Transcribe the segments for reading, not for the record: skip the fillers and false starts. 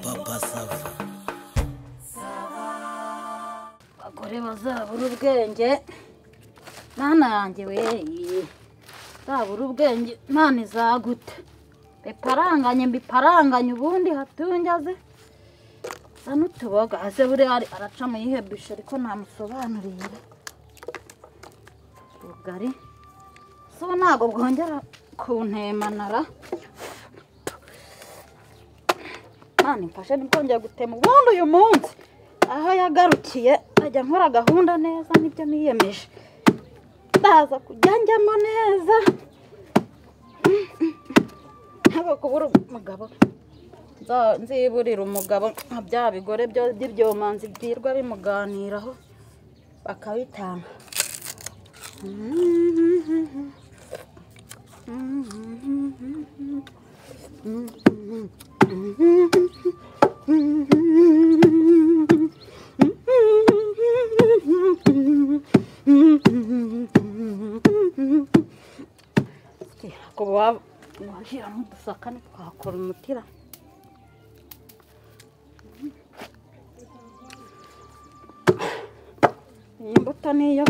Papa Sava. Bagore bazabura ubwenge. Mana yanjye we. Zabura ubwenge Mana izagute. Biparanganye ubundi hatunjaze. Sanu tuboga ase buri araca mu yihebisha ariko namusobanuriye. Ubugari. So nago bwongera kuntemanara. Mani mfashe ndongera gutema ubundi uyu munsi. Aho yagarukiye ajya nkora gahunda neza nibyo niyemeje. Ndaza kujyanjamo neza. Haba kubura umugabo. Nziburira umugabo bya bigore byo by'ibyomanzi byirwa bimuganiraho bakabitanga. Kuba washira n'udusaka twakora umutira. Imbuto niyo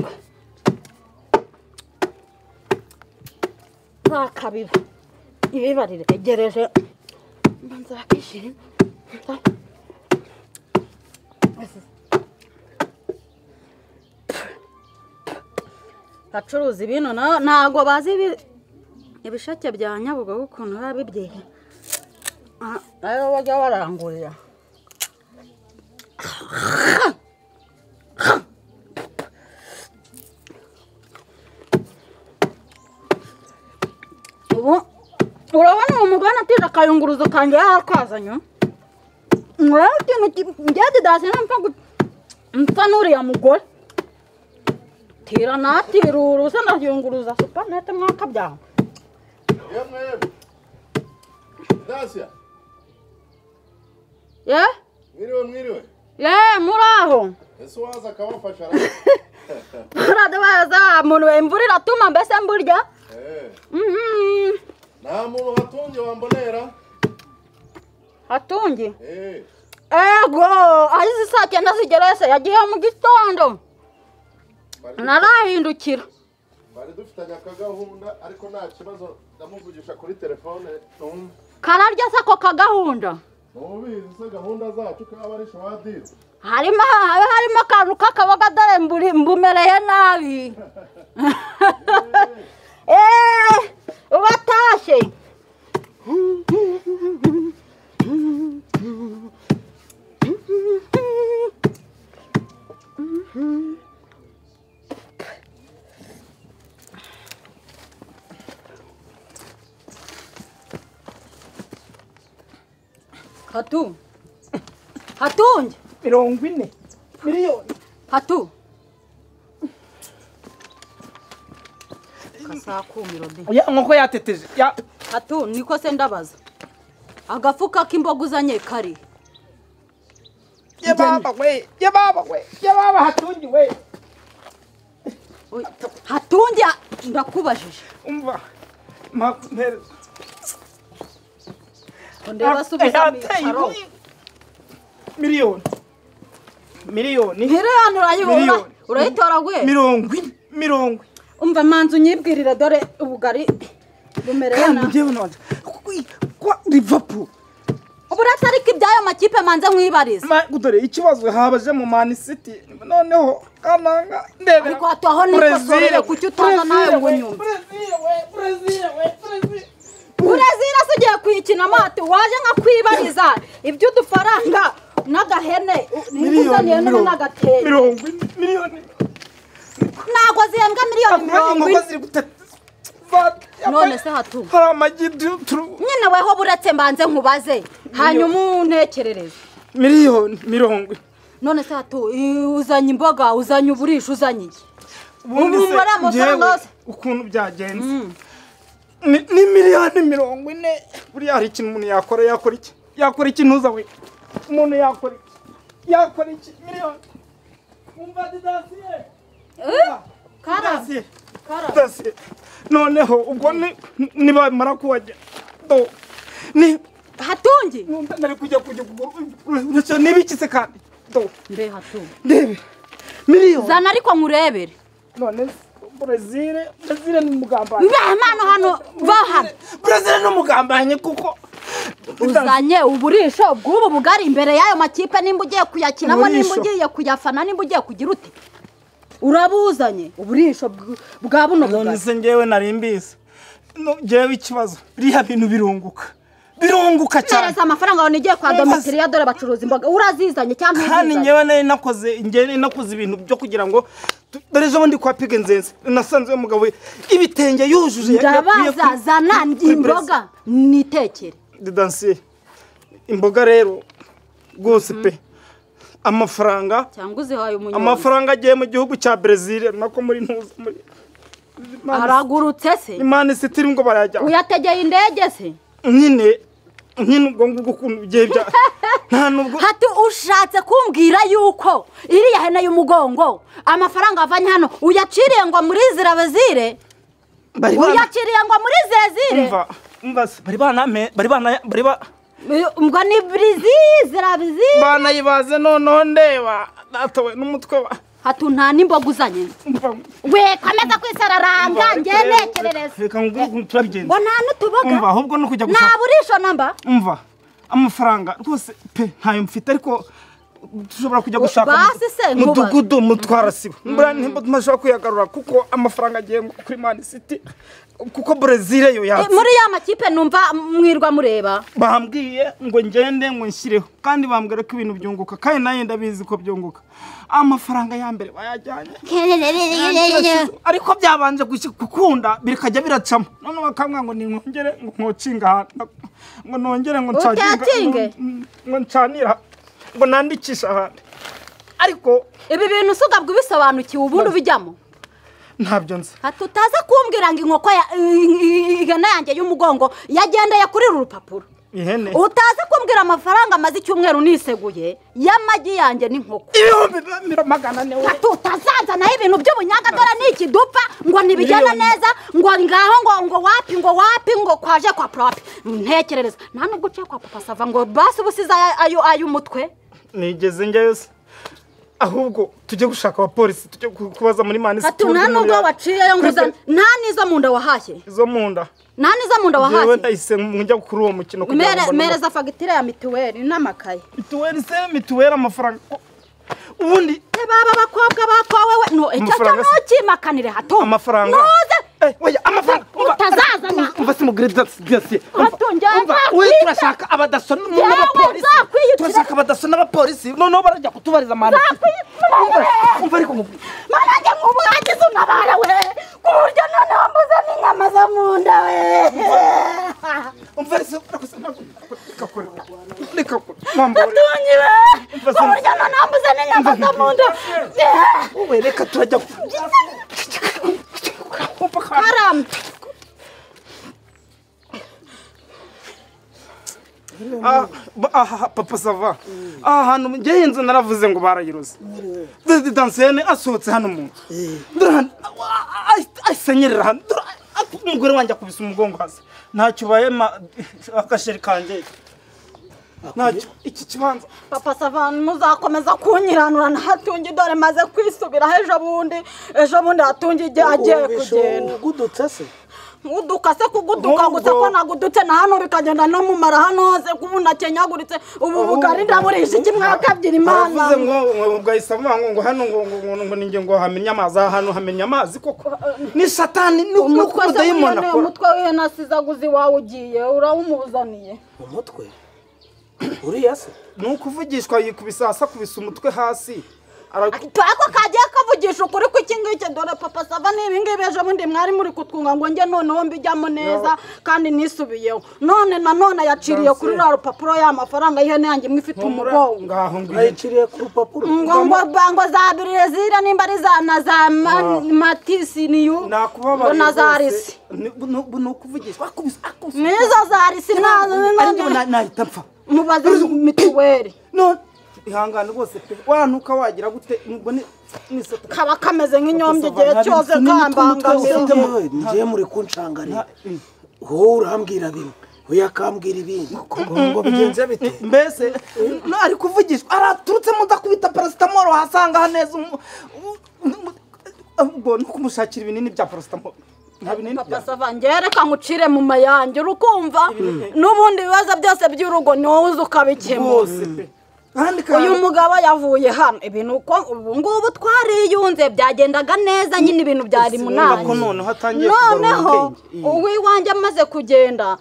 zakabiba ibibarire egereje mbanza bakishira bacuruza ibintu ntago bazi ibishake bya Nyabugogo ukuntu babibyehe ayo bajya barangurira. Urabona umugana atira kayunguruzo kange yakazanyo. Urabona ikintu ngeze dase mpfa nuriya mugore. Tira natiruru se ndayunguruza supanete mwaka byaho. Yemwe. Dasia. Ye? Mwiriwe. Ye muraho. Ese waza kabafasha. Urade baza muntu imvura iratuma mbese mburya. Nta muntu hatunge wambonera. Hatunge? Ego, ahize saa 9 zigerese yagiye mu gitondo. Narahindukira. Bari dufitanye akagahunda ariko nta kibazo ndamuvugisha kuri telefone. Kararya se ko kagahunda. Mubizi se gahunda zacu kaba ari shwadiro. Harimo akantu kakabaga dore mbumereye nabi. Ubatashe. Hatunge 40 miliyoni. Hatu kasakumiro de Ya nkoko yateteje. Ya Hatu niko se ndabaza. Agafuka k'imboga uzanye kari. Ye baba we. Hatunge we. Hatunge ndakubajije. Umva. Mpere. Ndeba subiza mikaro. Miliyoni. Miliyoni urayibona. Urayitora gwe? 40. Umva manzu nyibwirira dore ubugari bumereye na. Ngiye none. Kwa Liverpool. Uburata ariko ibyayo makipe manze mwibariza. Dore ikibazo habaje mu Man City. Noneho kananga ndebe. Ariko ataho niko sorere kuki utaza nawe ngo nyumva. Urezira sugiye kwikina mate waje nka kwibariza ibyo dufaranga n'agahene n'ikuzaniye n'agateye. 40 miliyoni. Nago zembwa miliyoni 40. None se Hatu. Hari amagi nyine weho buretse mbanze nkubaze hanyuma untekerereze. Miliyoni 40. None se Hatu uzanye imboga uzanye uburisha uzanye iki? Ubundi se ukuntu byagenze. Ni miliyoni 40. Buriya hari ikintu umuntu yakora iki? Yakora iki ntuza we? Umuntu yakora iki? Miliyoni. Umva didasiye. Karasi. Noneho ubwo niba mara kuwajya. ni hatungi nari kujya uretse nibikise kandi mbe hatungi ndebe miliyoni zana ariko nkurebere none Brazil ni mugambanye mbe mano hano bahana Brazil ni mugambanye kuko uzanye uburisho bw'ubu bugari imbere y'ayo makipe nimba ugiye kuyakinamo nimba ugiye kuyafana nimba ugiye kugira ute urabuzanye uburisho bwa buno bugari none se ngewe narimbiza ngewe ikibazo biriya bintu birunguka cyane tereza amafaranga wawe nigiye kwa Domitria dore bacuruza imboga urazizanye cyangwa kandi ngewe nakoze ibintu byo kugira ngo dore ejo bundi kwa Pige Nzenze nasanze umugabo ibitenge yujuje ndabaza zana imboga nitekere Didansiye imboga rero rwose pe amafaranga cyangwa uzihaye umunyonzi amafaranga agiye mu gihugu cya Brazil nako muri aragurutse se Imana City ngo barajya uyategeye indege se nyine ubwo ngukuntu bigiye bya nta nubwo hati ushatse kumbwira yuko iriya hene y'umugongo amafaranga avanye hano uyaciriye ngo muri zirabazire uyaciriye ngo muri zezire umva bari ngo ni zirabazire banayibaze noneho ndeba datawe n'umutwe wa hatu nta n'imboga uzanye we kameza kwisararanga ngenekerereza reka ngo turabigenza ngo nta n'utuboga umva ahubwo no kujya gushaka nta burisho namba umva amafaranga rwose pe ntayo mfite ariko dushobora kujya gushaka mudugudu mutwara sibo ntashobora kuyagarura kuko amafaranga agiye kuri Man City kuko Brazil yo yatse muri ya makipe numva mwirwa mureba bambwiye ngo ngende ngo nshyireho kandi bambwira ko ibintu byunguka kandi nayo ndabizi ko byunguka amafaranga ya mbere bayajyanye ariko byabanje gukunda birikajya biracamo none bakamwa ngo ninkongere ngo nkocinga ngo nongere ngo ncanira ngo nandikisha ahandi ariko ibi bintu usugabwa bisobanukiwe ubundi bijyamo ntabyo nzi hatutaza kumbwira ngo inkoko ihene yanjye y'umugongo yagendeye kuri uru rupapuro ihene utaza kumbwira amafaranga amaze icyumweru niseguye y'amagi yanjye n'inkoko ibihumbi 400 we tutazaza naho ibintu by'ubunyagadora n'iki dupfa ngo ntibijyana neza ngo ngaho ngo wapi ngo kwaje kwa propi ntekerereza nta nubwo uciye kwa papa sava ngo basi ubusize ay'umutwe nigeze njyayo ahubwo tujye gushaka abapolisi tujye kubaza muri Man City ati nta nubwo waciyeyo ngo nta nizo munda wahashye izo munda nta nizo munda wahashye yewe ndahise njya kuri uwo mukino kugira mereza fagitire ya mituweli n'amakaye mituweli amafaranga ubundi baba bakobwa bakwawe no icyo ntukimakanire hato amafaranga oya amafaranga utazazana umva simugirida byose umva we turashaka abadaso n'abapolisi turashaka abadaso n'abapolisi noneho barajya kutubariza amana umva ariko manajye nk'ubuhagize unabara we ku buryo noneho mbuze n'inyama zo mu nda we umva reka mambore ku buryo noneho mbuze n'inyama zo mu nda wowe reka turajya haram papa sava ahantu ngiye inzu naravuze ngo barayiroze dansiyene asohotse hano mu asenyerera hano umugore wanjye akubise umugongo hasi ntacyo ubaye akasheri kanjye ntacyo iki kibanza papa savani muzakomeza kunyiranura na hatungi dore maze kwisubiraho ejo bundi hatungi agiye kugenda ugudutse se udukase kuguduka gusa ko nagudutse na hano bikagenda no mu mara hano hose kubundi akenyaguritse ubu bugari ndaburisha iki mwakabyira imana bavuze ngo bwahise ngo hano ngo ninjye ngo hamenye amazi hano hamenye amazi koko ni satani ni ukudayimona akora umutwe w'ihene asizaguzi wawe ugiye urawumuzaniye umutwe uriya se ni ukuvugishwa yikubise hasi akubise umutwe hasi ako kagiye kavugisha ukuri ko iki ngiki dore papa sava n'ibi ngibi ejo bundi mwari muri kutwunga ngo njye noneho mbijyamo neza kandi nisubiyeho none yaciriye kuri rwa rupapuro y'amafaranga y'ihene yanjye imwe ifite umugongo ayiciriye ku rupapuro ngo za birezira nimba ari za matisi niyu na za risi ni ukuvugishwa nizo za risi nahita mpfa mubaze mituweli ihangane rwose pe wanuka wagira gute kaba kameze nk'inyombye igihe cyose kambangamira ngiye muri kunshangarira wowe urambwira bimwe uyakambwira ibindi ngo bigenze bite mbese ari kuvugishwa araturutse mudakubita paracetamol hasanga haneza ubwo no kumushakira ibinini bya paracetamol nta binini papa sava ngereka nkucire mu mayange urukumva n'ubundi bibazo byose by'urugo ni wowe uzi ukabikemura uyu mugabo yavuye hano ibintu uko ubu ngubu twariyunze byagendaga neza nyine ibintu byari munani noneho uwiwanjye amaze kugenda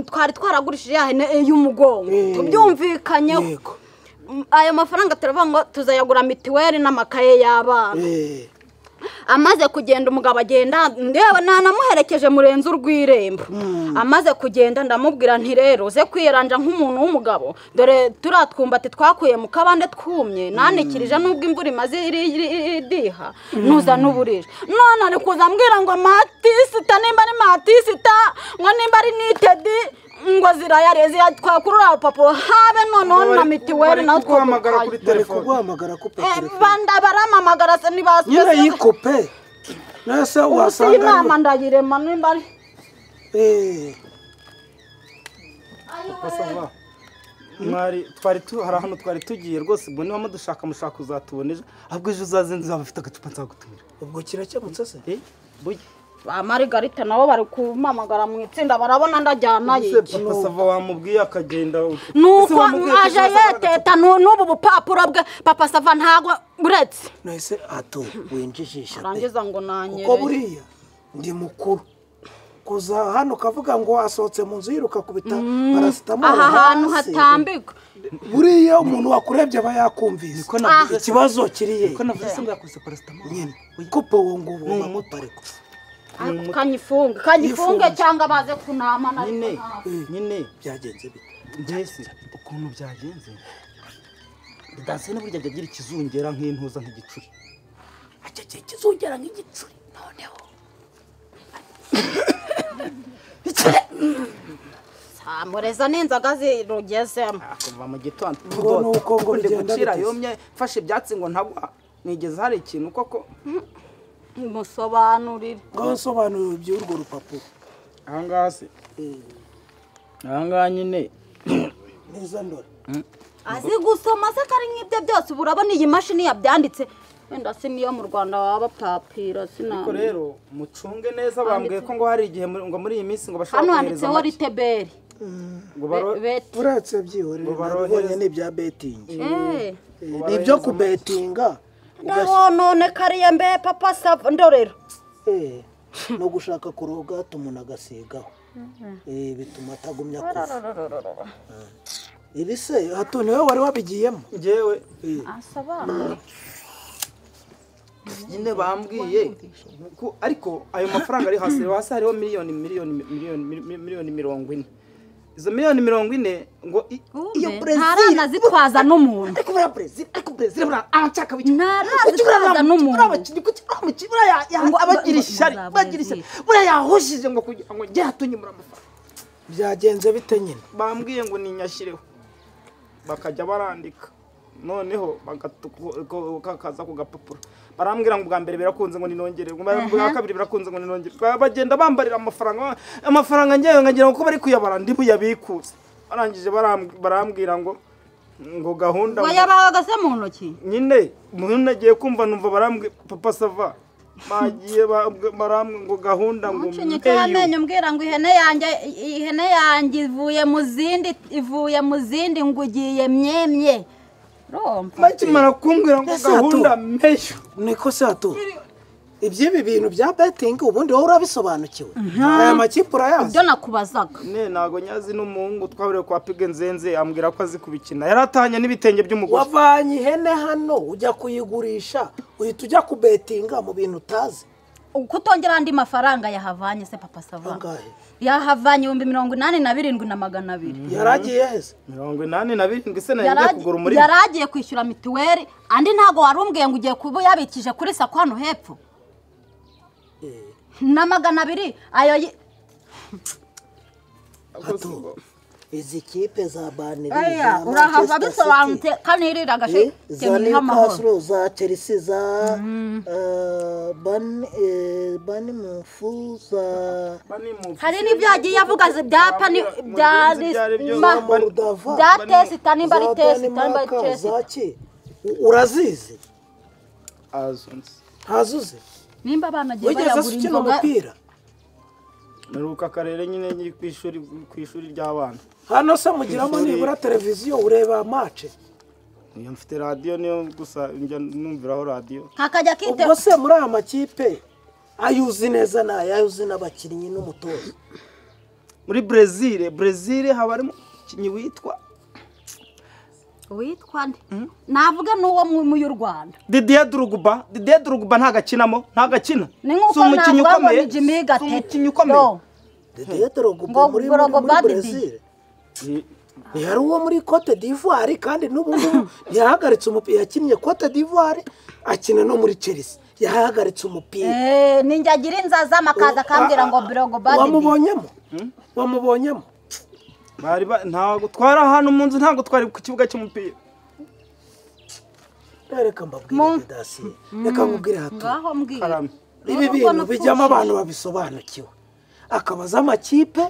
twari twaragurishije ya hene y'umugongo tubyumvikanyeho ayo mafaranga turavuga ngo tuzayagura mituweli n'amakaye y'abana amaze kugenda umugabo agenda ndewe nanamuherekeje murenze urw'irembo amaze kugenda ndamubwira nti rero uze kwiyeranja nk'umuntu w'umugabo dore turatwumbati twakuye mu kabande twumye nanikirije nubwo imvura imaze iridiha nuza n'uburije none ari kuza ambwira ngo matisita nimba ari matisita ngo nimba ari nitedi ngo zirayareze twakurura papa habe noneho na mituweli nawe twahamagara kuri telefone kuguhamagara ku telefone banda baramamagara se nibaswe nyine yikope nase wasanga inama ndayirema nimba ari pasava mwari twari hari ahantu twari tugiye rwose ubwo niba mudushaka mushaka uzatuboneje ahubwo ejo uzaze nzaba afite agacupa nzagutumira ubwo kirakemutse se buye ba Margarita nabo bari kumamagara mu itsinda barabona ndajyana yiki pasava wamubwiye akagenda nuko aje yeteta n'ubu bupapuro bwe papa sava ntago buretse nese ato winjijisha rangiza ngo nanye ko buriya ndi mukuru kuza hano kavuga ngo asohotse mu nzu yiruka kubita paracetamol aha hantu hatambika buriya umuntu wakurebye aba yakumvise ikibazo kiriye ko navuze ngo yakuse paracetamol nyine kupo wo ngubo n'umupareko kanyifunge cyangwa baze kunama na nyine byagenze bite mbese ukuntu byagenze bidanse n'uburyo byagira ikizungera nk'intuza nk'igicuri ikizungera nk'igicuri noneho samureza n'inzoga zirugezemo kuva mu gitondo nuko ngo ndi gucira yomye mfashe ibyatsi ngo ntagwa nigeze hari ikintu koko musobanurire ngo sobanurire by'urwo rupapuro ahangaha se ahangaha nyine neza ndora azi gusoma se kari nk'ibyo byose ubu urabona iyi mashini yabyanditse wenda se niyo mu Rwanda waba papira ariko rero mucunge neza bambwiye ko ngo hari igihe ngo muri iyi minsi ngo bashobora hano handitseho riteberi uretse byihorere babonye n'ibya betingi nibyo kubetinga none kariye mbe papa sava ndorero no gushaka kuroga umuntu agasigaho bituma atagumya kuva ibi se hato niwe wari wabigiyemo njyewe asaba nyine bambwiye ariko ayo mafaranga ari hasi hariho miliyoni 40 izo miliyoni 40 ngo iyo Brazil nazitwaza n'umuntu ariko bra Brazil bra anchaka biki nazitwaza n'umuntu abagira ishari bura yahoshije ngo kugira ngo njye hatunyimura amafaranga byagenze bite nyine bambwiye ngo ninyashyireho bakajya barandika noneho bakakaza ku gapapuro barambwira ngo bwa mbere birakunze ngo ninongere ngo bwa kabiri birakunze ngo ninongere bagenda bambarira amafaranga ngewe ngagira ngo ko bari kuyabara ndi buyabikuze barangije barambwira ngo gahunda wayabaga se mu ntoki nyine umuntu nagiye kumva numva barambwira papa sava bagiye barambwira ngo gahunda ngo amenye mbwira ngo ihene yanjye ivuye mu zindi ngo ugiye myemye bakimara kumbwira ngo gahunda meyo niko se hato iby'ibi bintu bya betingi ubundi wowe urabisobanukiwe aya makipe urayazi ibyo nakubazaga ntago nyazi n'umuhungu twaburiye kwa Pige Nzenze ambwira ko azi kubikina yaratanye n'ibitenge by'umugore wavanye ihene hano ujya kuyigurisha uhita ujya kubetinga mu bintu utazi kutongera andi mafaranga yahavanye se papa sava yahavanye 87,200 yaragiye heze 87 se nagiye kugura umurimo yaragiye kwishyura mituweli andi ntago warumbwiye ngo ugiye kuba yabikije kuri sako hano hepfo na 200 ayo izi kipe za Burnley Aya, urahava bisobanutse kanirira gashe za Newcastle za Chelsea za Bournemouth za hari n'ibyagiye avuga bya pani bya test nimba ari test nimba ari test urazizi hazuze nimba abana giye bayagura umupira naruka karere nyine ku ishuri ry'abana hano se mugiramo nibura televiziyo ureba match iyo mfite radio niyo gusa njya numviraho radio hakajya kite ubwo se muri aya makipe ayuzi neza ayuzi n'abakinnyi n'umutoza muri Brazil haba harimo kinyi witwa nde navuga n'uwo mu y'u Rwanda Didier Drogba ntagakinamo ntagakina si umukinnyi ukomeye Didier Drogba muri Brazil yari uwo muri Cote d'Ivoire kandi n'ubu yahagaritse umupira yakinnye Cote d'Ivoire akina no muri Chelsea yahagaritse umupira ninjya agira inzaza amakaza akambwira ngo Drogba wamubonyemo ntabwo twari ahantu mu nzu ntabwo twari ku kibuga cy'umupira reka mbabwire Dasiye reka nkubwire hato ngaho mbwira ibi bintu bijyamo abantu babisobanukiwe akabaza amakipe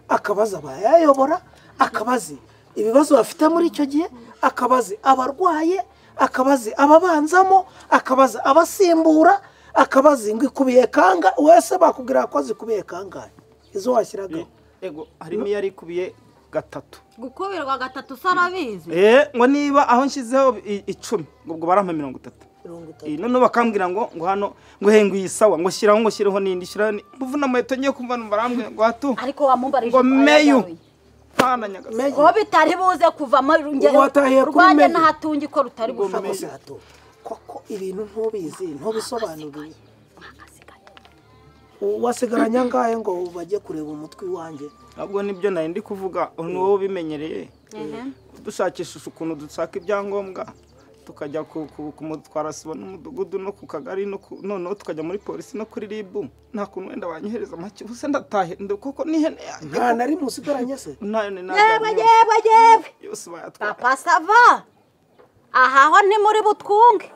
akabaza abayayobora akabaza ibibazo bafite muri icyo gihe akabaza abarwaye akabaza ababanzamo akabaza abasimbura akabaza ngo ikubiye kanga wese bakubwira ko zikubiye kangahe izo washyiragaho ego harimo yari ikubiye 3 gukubirwa 3 sarabizi ngo niba aho nshyizeho 10 ubwo barampa 30 none bakambwira ngo hano ngo hengu yisawa ngo shyireho nindi shira muvuna amayeto ngiye kumva barambwe ngo hatu ariko wamumbarije ngo meyu pana nyagasani ngo bitari buze kuvamo rwanjye nahatungi ko rutari bushaka koko ibintu ntubizi ntubisobanuriye wasigaranya ngahe ngo bajye kureba umutwe wanjye ahubwo nibyo nari ndi kuvuga wowe bimenyereye dushakisha ukuntu dusaka ibyangombwa tukajya kumutwara sibo n'umudugudu no ku kagari noneho tukajya muri polisi no kuri ribu nta kuntu wenda banyohereza make ubuse ndatahe koko n'ihene yanjye nta nari musigaranye se yewe yose bayatwara papa sava aha ho ni muri butwunge